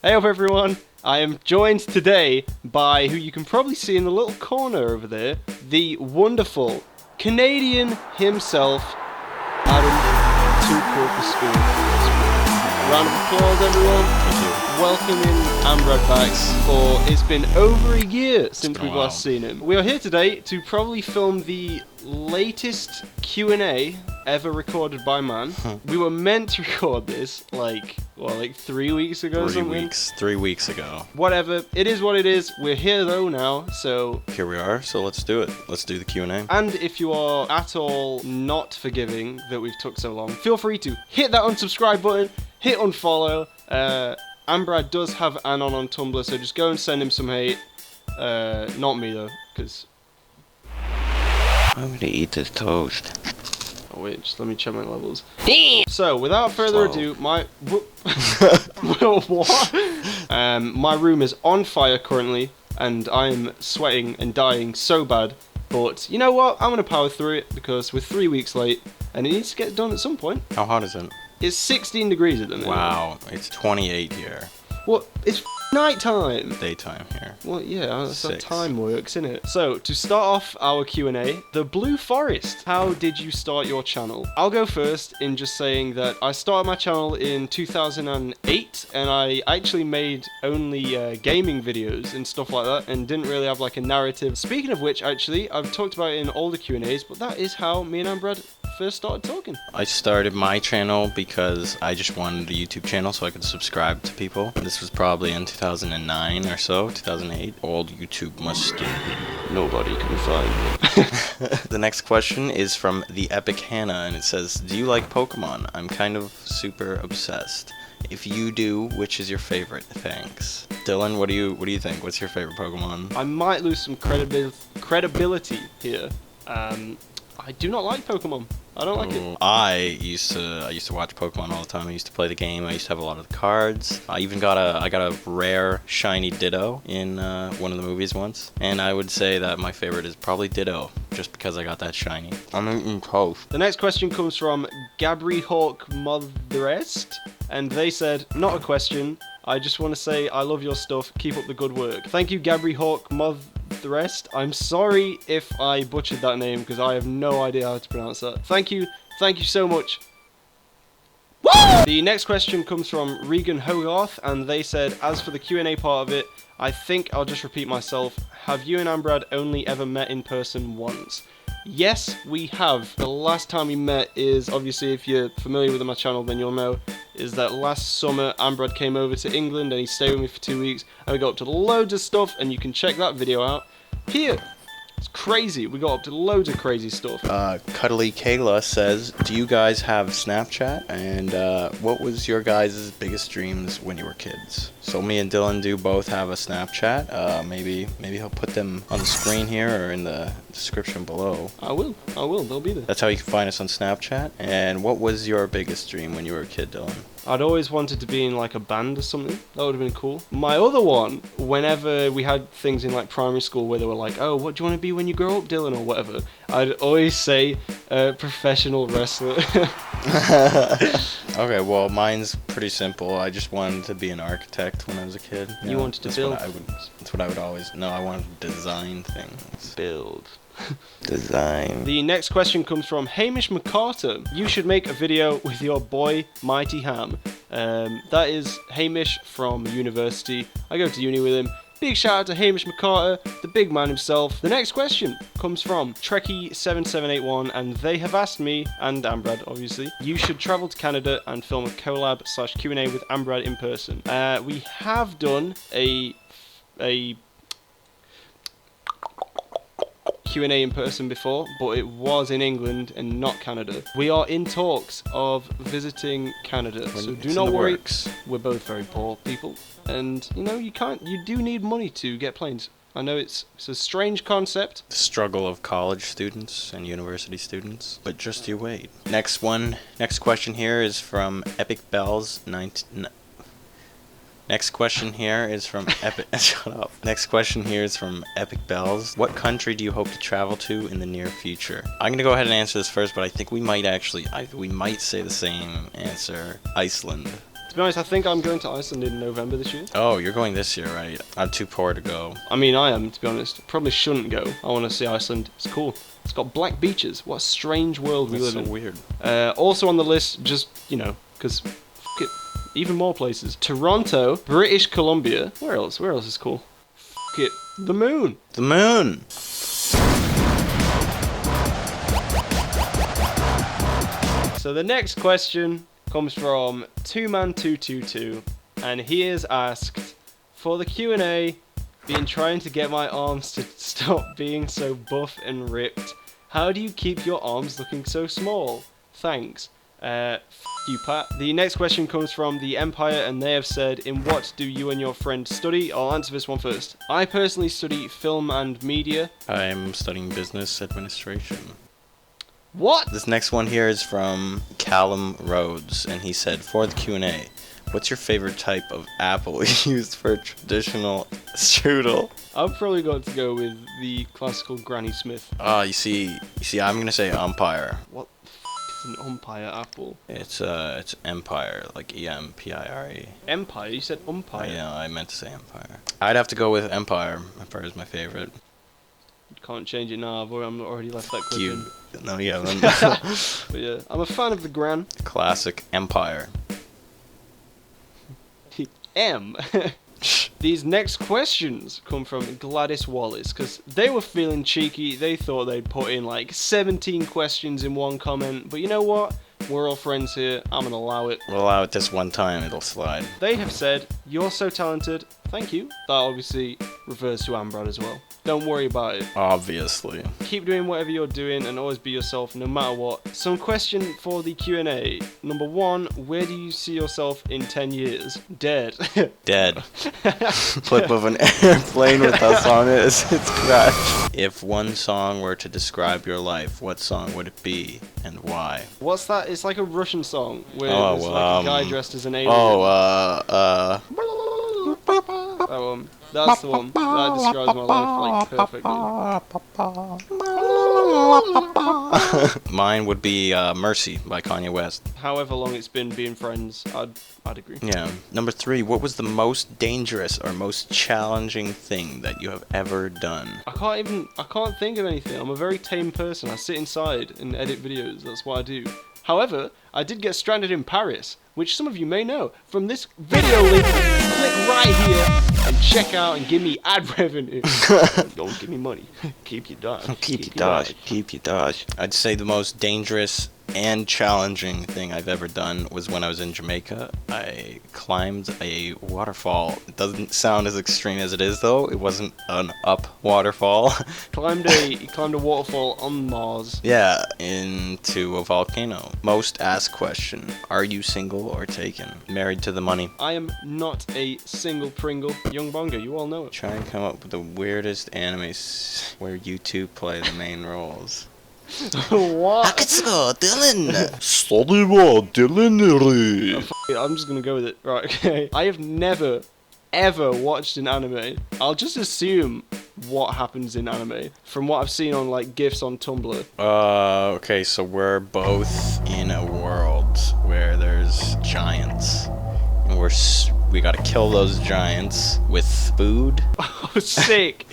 Hey up everyone, I am joined today by who you can probably see in the little corner over there, the wonderful Canadian himself, Adam Too Cool for School. Round of applause everyone. Thank you. Welcoming Anbrad back for it's been over a year since we've last seen him. We are here today to probably film the latest Q&A ever recorded by man. We were meant to record this like 3 weeks ago or something? 3 weeks ago. Whatever, it is what it is. We're here though now, so... Here we are, so let's do it. Let's do the Q&A. And if you are at all not forgiving that we've took so long, feel free to hit that unsubscribe button, hit unfollow. Anbrad does have Anon on Tumblr, so just go and send him some hate. Not me though, because... I'm gonna eat this toast. Oh wait, just let me check my levels. So, without further ado, my... What? My room is on fire currently, and I'm sweating and dying so bad. But, you know what? I'm gonna power through it, because we're 3 weeks late, and it needs to get done at some point. How hot is it? It's 16 degrees at the minute. Wow, it's 28 here. What? It's night time. Daytime here. Well, yeah, that's how 6. time works, isn't it? So, to start off our Q&A, the Blue Forest. How did you start your channel? I'll go first in just saying that I started my channel in 2008, and I actually made only gaming videos and stuff like that, and didn't really have like a narrative. Speaking of which, actually, I've talked about it in all the Q&As, but that is how me and Anbrad first started talking. I started my channel because I just wanted a YouTube channel so I could subscribe to people. This was probably in 2009 or so, 2008. Old YouTube must Nobody can find me. The next question is from the Epic Hannah, and it says, do you like Pokemon? I'm kind of super obsessed. If you do, which is your favorite? Thanks. Dylan, what do you think? What's your favorite Pokemon? I might lose some credibility here. I do not like Pokemon. I don't like it. I used to watch Pokemon all the time. I used to play the game. I used to have a lot of the cards. I got a rare shiny Ditto in one of the movies once, and I would say that my favorite is probably Ditto, just because I got that shiny. I'm eating toast. The next question comes from Gabri Hawk Motherest, and they said, not a question. I just want to say I love your stuff. Keep up the good work. Thank you, Gabri Hawk Motherest. I'm sorry if I butchered that name because I have no idea how to pronounce that. Thank you so much. Woo! The next question comes from Regan Hogarth, and they said, as for the Q&A part of it, I think I'll just repeat myself. Have you and Anbrad only ever met in person once? Yes, we have. The last time we met is, obviously, if you're familiar with my channel, then you'll know, is that last summer Anbrad came over to England and he stayed with me for 2 weeks, and we got up to loads of stuff, and you can check that video out here. It's crazy. We got up to loads of crazy stuff. Cuddly Kayla says, do you guys have Snapchat? And what was your guys' biggest dreams when you were kids? So me and Dylan do both have a Snapchat. Maybe he'll put them on the screen here or in the description below. I will. They'll be there. That's how you can find us on Snapchat. And what was your biggest dream when you were a kid, Dylan? I'd always wanted to be in like a band or something. That would have been cool. My other one, whenever we had things in like primary school where they were like, oh, what do you want to be when you grow up, Dylan, or whatever, I'd always say professional wrestler. Okay, well, mine's pretty simple. I just wanted to be an architect when I was a kid. You wanted to build? That's what I would always... No, I wanted to design things. Build. Design. The next question comes from Hamish McCarter. You should make a video with your boy Mighty Ham. That is Hamish from university. I go to uni with him. Big shout out to Hamish McCarter, the big man himself. The next question comes from Trekkie7781, and they have asked me, and Anbrad obviously, you should travel to Canada and film a collab/Q&A with Anbrad in person. We have done a Q&A in person before, but it was in England and not Canada. We are in talks of visiting Canada, so do not worry. We're both very poor people, and you know, you do need money to get planes. I know it's a strange concept. The struggle of college students and university students, but just you wait. Next question here is from Epic Bells 19. Next question here is from Epic. Shut up. Next question here is from Epic Bells. What country do you hope to travel to in the near future? I'm gonna go ahead and answer this first, but I think we might say the same answer. Iceland. To be honest, I think I'm going to Iceland in November this year. Oh, you're going this year, right? I'm too poor to go. I mean, I am, to be honest. Probably shouldn't go. I want to see Iceland. It's cool. It's got black beaches. What a strange world we That's live so in. weird. Also on the list, just, you know, because f it. Even more places. Toronto, British Columbia. Where else? Where else is cool? F it. The moon. The moon! So the next question comes from 2man222, and he is asked, for the Q&A, been trying to get my arms to stop being so buff and ripped. How do you keep your arms looking so small? Thanks. F you, Pat. The next question comes from the Empire, and they have said, in what do you and your friend study? I'll answer this one first. I personally study film and media. I'm studying business administration. What? This next one here is from Callum Rhodes, and he said, for the Q&A, what's your favorite type of apple used for traditional strudel? I've probably got to go with the classical Granny Smith. You see, I'm gonna say umpire. What the f is an umpire apple? It's empire, like EMPIRE. Empire? You said umpire. Yeah, I meant to say empire. I'd have to go with empire. Empire is my favorite. You can't change it now. I'm already left that clip You. in. No, yeah. But yeah, I'm a fan of the Gran. Classic empire. M. These next questions come from Gladys Wallace, because they were feeling cheeky. They thought they'd put in like 17 questions in one comment, but you know what? We're all friends here. I'm going to allow it. We'll allow it this one time, it'll slide. They have said, you're so talented. Thank you. That obviously refers to Anbrad as well. Don't worry about it. Obviously. Keep doing whatever you're doing and always be yourself no matter what. Some question for the Q&A. Number 1, where do you see yourself in 10 years? Dead. Dead. Clip of an airplane with us on it as it's crashed. If one song were to describe your life, what song would it be and why? What's that? It's like a Russian song where Oh, there's like a guy dressed as an alien. That one. That's the one. That describes my life like perfectly. Mine would be Mercy by Kanye West. However long it's been being friends, I'd agree. Yeah. Number 3, what was the most dangerous or most challenging thing that you have ever done? I can't think of anything. I'm a very tame person. I sit inside and edit videos. That's what I do. However, I did get stranded in Paris, which some of you may know from this video link. Click right here and check out and give me ad revenue. Don't give me money. Keep your Dodge. Keep your Dodge. Keep your Dodge. I'd say the most dangerous and challenging thing I've ever done was when I was in Jamaica. I climbed a waterfall. It doesn't sound as extreme as it is, though. It wasn't an up waterfall. Climbed a waterfall on Mars. Yeah, into a volcano. Most asked question, are you single or taken? Married to the money. I am not a single Pringle. Young Bongo, you all know it. Try and come up with the weirdest animes where you two play the main roles. What? Dylan! Study what, Dylan? I'm just gonna go with it. Right, okay. I have never, ever watched an anime. I'll just assume what happens in anime from what I've seen on like GIFs on Tumblr. Okay, so we're both in a world where there's giants. And we gotta kill those giants with food. Oh, sick.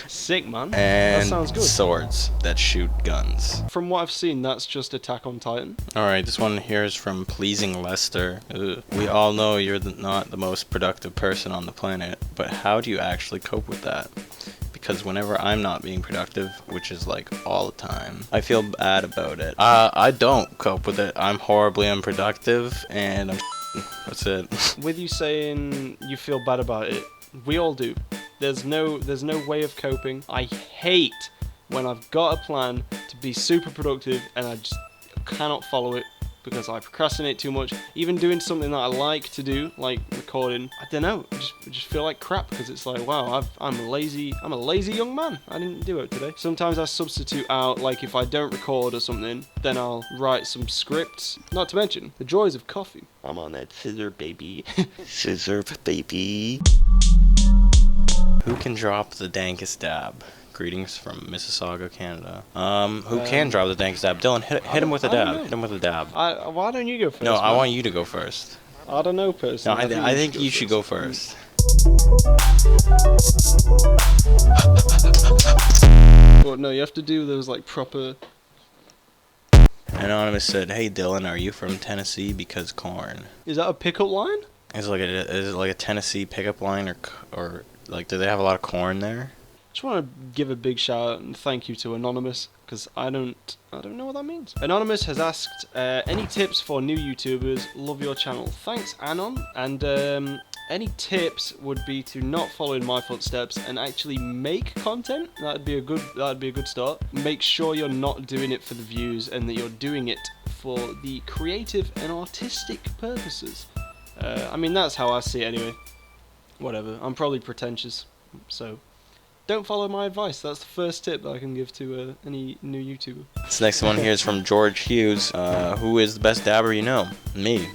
Sick, man. And that sounds good. Swords that shoot guns. From what I've seen, that's just Attack on Titan. Alright, this one here is from Pleasing Lester. Ugh. We all know you're not the most productive person on the planet, but how do you actually cope with that? Because whenever I'm not being productive, which is like all the time, I feel bad about it. I don't cope with it. I'm horribly unproductive, and that's it. With you saying you feel bad about it, we all do. There's no way of coping. I hate when I've got a plan to be super productive and I just cannot follow it because I procrastinate too much. Even doing something that I like to do, like recording, I don't know. I just feel like crap because it's like, wow, I'm a lazy young man. I didn't do it today. Sometimes I substitute out, like if I don't record or something, then I'll write some scripts. Not to mention the joys of coffee. I'm on that scissor, baby. Scissor, baby. Who can drop the dankest dab? Greetings from Mississauga, Canada. Who can drop the dankest dab? Dylan, hit him with a dab. Hit him with a dab. Why don't you go first? No, I man? want you to go first. I don't know, No, personally. I think you should go first. But no, you have to do those like proper. Anonymous said, "Hey Dylan, are you from Tennessee? Because corn." Is that a pickup line? Is it like a Tennessee pickup line or like do they have a lot of corn there? Just want to give a big shout out and thank you to Anonymous, because I don't know what that means. Anonymous has asked, any tips for new YouTubers? Love your channel. Thanks, Anon. And any tips would be to not follow in my footsteps and actually make content. That'd be a good start. Make sure you're not doing it for the views and that you're doing it for the creative and artistic purposes. I mean, that's how I see it anyway. Whatever. I'm probably pretentious, so don't follow my advice. That's the first tip that I can give to any new YouTuber. This next one here is from George Hughes. Who is the best dabber you know? Me.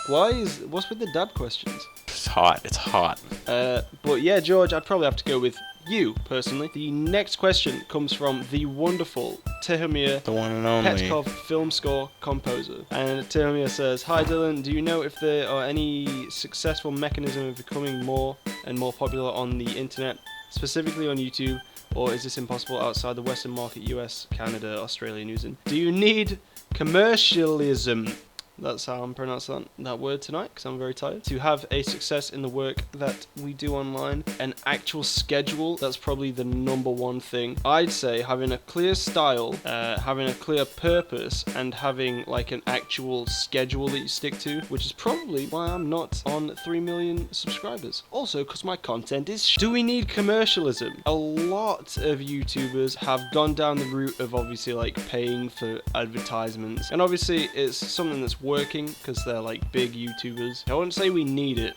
What's with the dab questions? It's hot. It's hot. But yeah, George, I'd probably have to go with you, personally. The next question comes from the wonderful Tihomir, The one and only. Petkov film score composer. And Tihomir says, "Hi Dylan, do you know if there are any successful mechanism of becoming more and more popular on the internet, specifically on YouTube, or is this impossible outside the Western market, US, Canada, Australia, New Zealand? Do you need commercialism?" That's how I'm pronouncing that word tonight, because I'm very tired. "To have a success in the work that we do online, an actual schedule, that's probably the number one thing. I'd say having a clear style, having a clear purpose, and having like an actual schedule that you stick to, which is probably why I'm not on 3 million subscribers. Also, because my content is Do we need commercialism? A lot of YouTubers have gone down the route of obviously like paying for advertisements, and obviously it's something that's working because they're like big YouTubers. I wouldn't say we need it,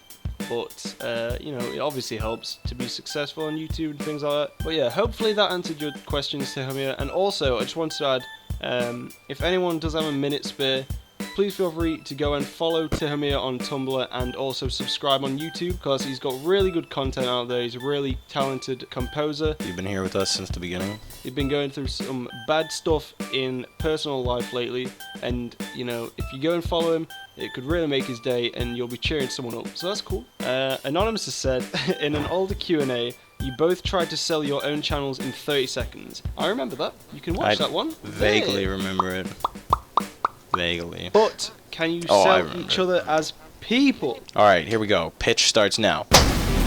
but you know, it obviously helps to be successful on YouTube and things like that. But yeah, hopefully that answered your questions, Tihomir. And also, I just wanted to add, if anyone does have a minute spare, please feel free to go and follow Tihomir on Tumblr and also subscribe on YouTube, because he's got really good content out there. He's a really talented composer. You've been here with us since the beginning. He's been going through some bad stuff in personal life lately, and you know, if you go and follow him, it could really make his day and you'll be cheering someone up, so that's cool. Anonymous has said, in an older Q&A, you both tried to sell your own channels in 30 seconds. I remember that. You can watch that one. Vaguely remember it. Vaguely. But can you sell each other as people? Alright, here we go. Pitch starts now.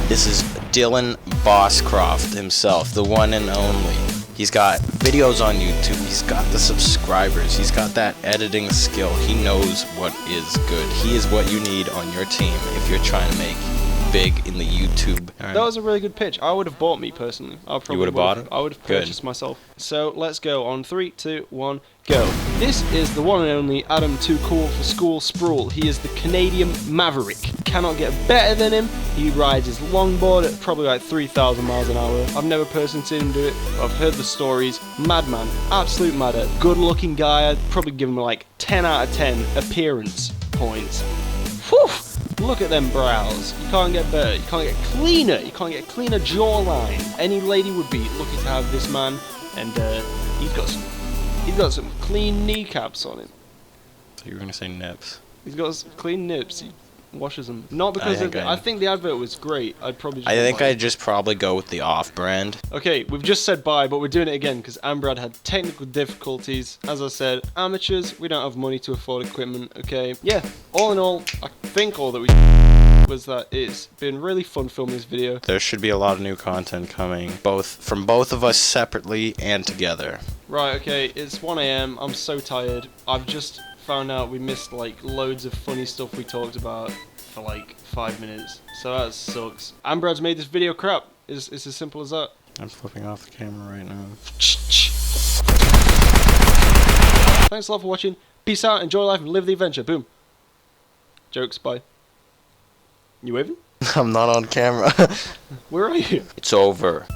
This is DylanOscroft himself, the one and only. He's got videos on YouTube, he's got the subscribers, he's got that editing skill, he knows what is good. He is what you need on your team if you're trying to make big in the YouTube. Right. That was a really good pitch. I would have bought me personally. You would have bought it? I would have purchased myself. So let's go on 3, 2, 1, go. This is the one and only Adam Too Cool for School Sproul. He is the Canadian Maverick. Cannot get better than him. He rides his longboard at probably like 3,000 miles an hour. I've never personally seen him do it, but I've heard the stories. Madman, absolute madhead. Good looking guy. I'd probably give him like 10 out of 10 appearance points. Whew! Look at them brows. You can't get better. You can't get cleaner. You can't get cleaner jawline. Any lady would be lucky to have this man, and he's got some clean kneecaps on him. So you were gonna say nips. He's got some clean nips. He washes them. Not because I think the advert was great. I'd probably. I'd just probably go with the off-brand. Okay, we've just said bye, but we're doing it again because Anbrad had technical difficulties. As I said, amateurs, we don't have money to afford equipment. Okay, yeah. All in all, I think all that we was that it's been really fun filming this video. There should be a lot of new content coming, from both of us separately and together. Right. Okay, it's 1 a.m. I'm so tired. I've just found out we missed like loads of funny stuff we talked about for like 5 minutes, so that sucks. Anbrad's made this video crap. It's as simple as that. I'm flipping off the camera right now. Thanks a lot for watching. Peace out, enjoy life, and live the adventure. Boom. Jokes, bye. You waving? I'm not on camera. Where are you? It's over.